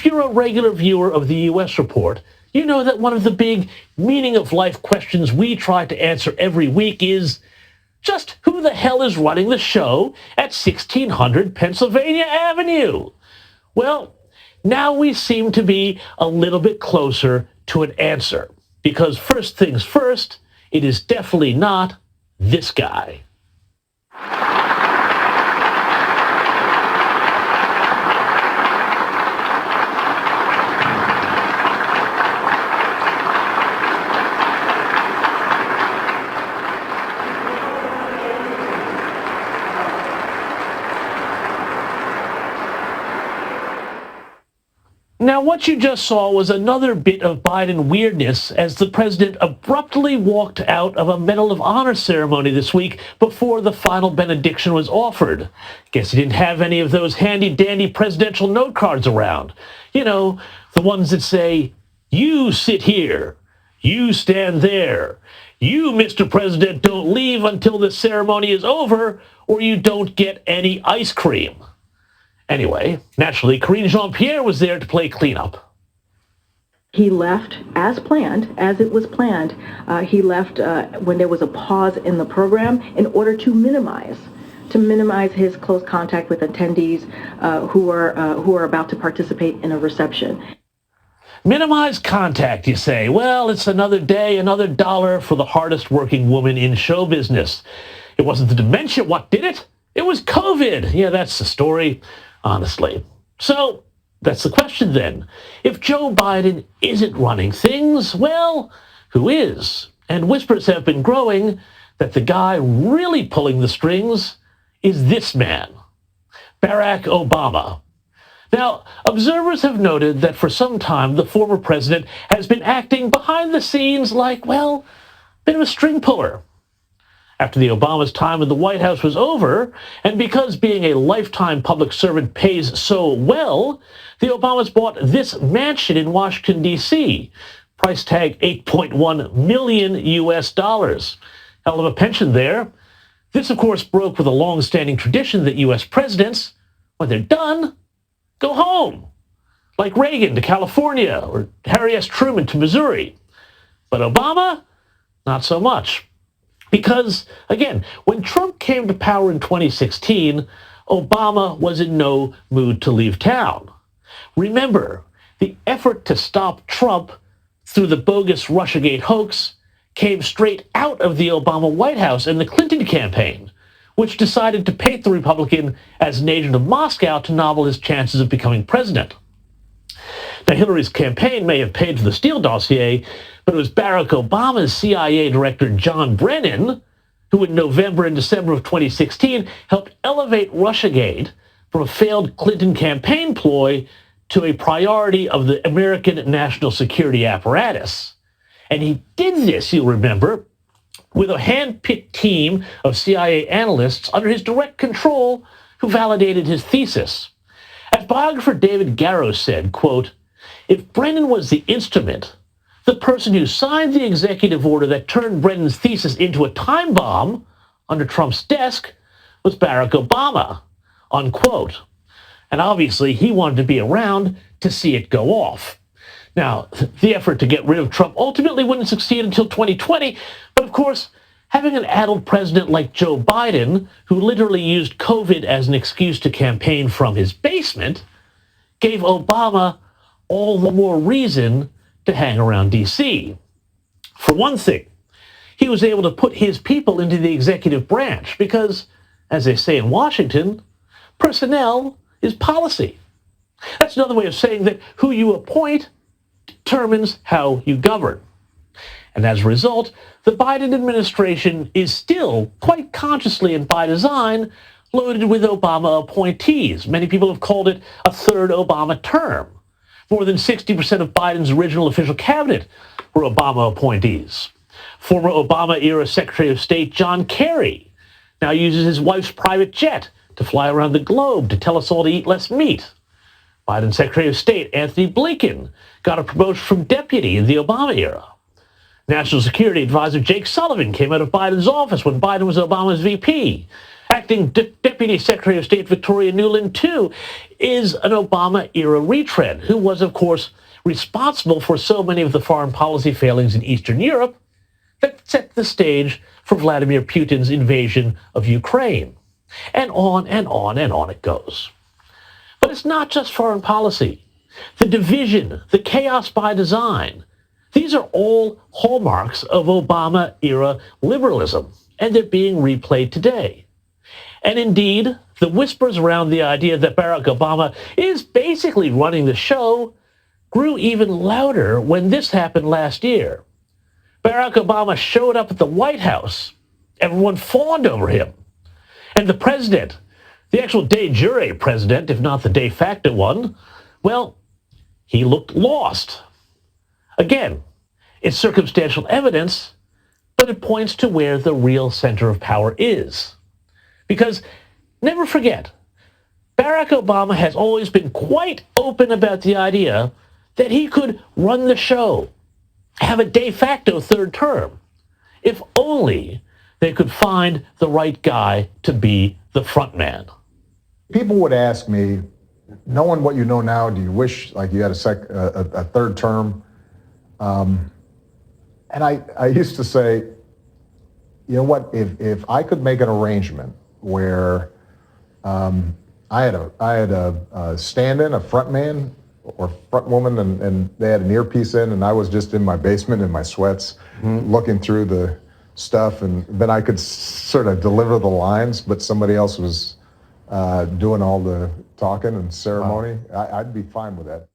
if you're a regular viewer of the U.S. report, you know that one of the big meaning-of-life questions we try to answer every week is just who the hell is running the show at 1600 Pennsylvania Avenue? Well, now we seem to be a little bit closer to an answer, because first things first, it is definitely not this guy. Now, what you just saw was another bit of Biden weirdness as the president abruptly walked out of a Medal of Honor ceremony this week before the final benediction was offered. Guess he didn't have any of those handy-dandy presidential note cards around. You know, the ones that say, "You sit here, you stand there, you, Mr. President, don't leave until the ceremony is over, or you don't get any ice cream." Anyway, naturally, Karine Jean-Pierre was there to play cleanup. He left as planned, as it was planned. He left when there was a pause in the program in order to minimize his close contact with attendees who are about to participate in a reception. Minimize contact, you say. Well, it's another day, another dollar for the hardest working woman in show business. It wasn't the dementia what did it. It was COVID. Yeah, that's the story. Honestly. So that's the question then. If Joe Biden isn't running things, well, who is? And whispers have been growing that the guy really pulling the strings is this man, Barack Obama. Now, observers have noted that for some time the former president has been acting behind the scenes like, well, a bit of a string puller. After the Obama's time in the White House was over, and because being a lifetime public servant pays so well, the Obamas bought this mansion in Washington, D.C., price tag $8.1 million US. Hell of a pension there. This, of course, broke with a long-standing tradition that U.S. presidents, when they're done, go home, like Reagan to California or Harry S. Truman to Missouri. But Obama, not so much. Because, again, when Trump came to power in 2016, Obama was in no mood to leave town. Remember, the effort to stop Trump through the bogus Russiagate hoax came straight out of the Obama White House and the Clinton campaign, which decided to paint the Republican as an agent of Moscow to nobble his chances of becoming president. Now, Hillary's campaign may have paid for the Steele dossier, but it was Barack Obama's CIA director, John Brennan, who in November and December of 2016 helped elevate Russiagate from a failed Clinton campaign ploy to a priority of the American national security apparatus. And he did this, you'll remember, with a hand-picked team of CIA analysts under his direct control who validated his thesis. As biographer David Garrow said, quote, "If Brennan was the instrument, the person who signed the executive order that turned Brennan's thesis into a time bomb under Trump's desk was Barack Obama," unquote. And obviously, he wanted to be around to see it go off. Now, the effort to get rid of Trump ultimately wouldn't succeed until 2020, but of course, having an addled president like Joe Biden, who literally used COVID as an excuse to campaign from his basement, gave Obama all the more reason to hang around D.C. For one thing, he was able to put his people into the executive branch because, as they say in Washington, personnel is policy. That's another way of saying that who you appoint determines how you govern. And as a result, the Biden administration is still, quite consciously and by design, loaded with Obama appointees. Many people have called it a third Obama term. More than 60% of Biden's original official cabinet were Obama appointees. Former Obama-era Secretary of State John Kerry now uses his wife's private jet to fly around the globe to tell us all to eat less meat. Biden's Secretary of State Anthony Blinken got a promotion from deputy in the Obama era. National Security Advisor Jake Sullivan came out of Biden's office when Biden was Obama's VP. Acting Deputy Secretary of State Victoria Nuland, too, is an Obama-era retread, who was, of course, responsible for so many of the foreign policy failings in Eastern Europe that set the stage for Vladimir Putin's invasion of Ukraine. And on and on and on it goes. But it's not just foreign policy. The division, the chaos by design, these are all hallmarks of Obama-era liberalism, and they're being replayed today. And indeed, the whispers around the idea that Barack Obama is basically running the show grew even louder when this happened last year. Barack Obama showed up at the White House. Everyone fawned over him. And the president, the actual de jure president, if not the de facto one, well, he looked lost. Again, it's circumstantial evidence, but it points to where the real center of power is. Because, never forget, Barack Obama has always been quite open about the idea that he could run the show, have a de facto third term, if only they could find the right guy to be the front man. People would ask me, knowing what you know now, do you wish like you had a third term? And I used to say, you know what, if I could make an arrangement where I had a stand-in, a front man or front woman, and they had an earpiece in, and I was just in my basement in my sweats, looking through the stuff, and then I could sort of deliver the lines, but somebody else was doing all the talking and ceremony. I'd be fine with that.